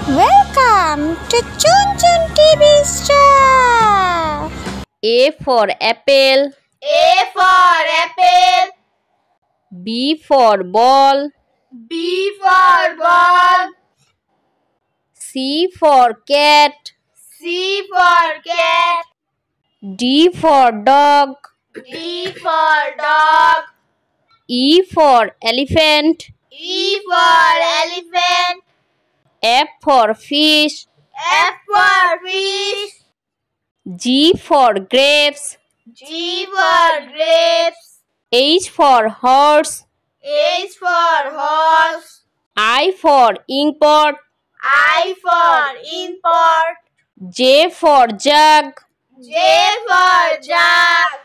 Welcome to Chun Chun TV Star. A for apple. A for apple. B for ball. B for ball. C for cat. C for cat. D for dog. D for dog. E for elephant. E for elephant. F for fish. F for fish. G for grapes. G for grapes. H for horse. H for horse. I for inkpot. I for import. J for jug. J for jug.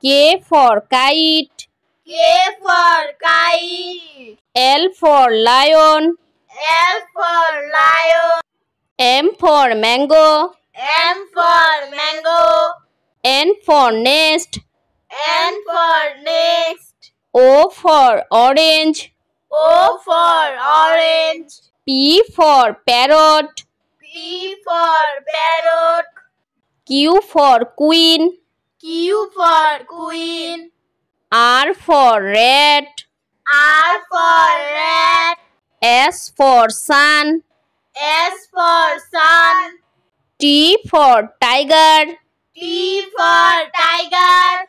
K for kite. K for kite. L for lion. L for lion. M for mango. M for mango. N for nest. N for nest. O for orange. O for orange. P for parrot. P for parrot. Q for queen. Q for queen. R for rat. R for rat. S for sun. S for sun. T for tiger. T for tiger.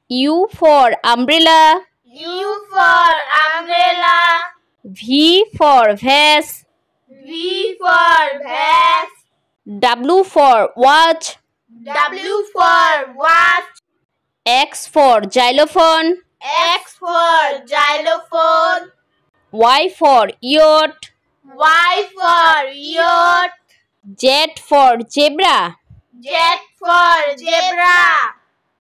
U for umbrella. U for umbrella. V for vase. V for vase. W for watch. W for watch. X for xylophone. X for xylophone. Y for yacht. Y for yacht. Z for zebra. Z for zebra.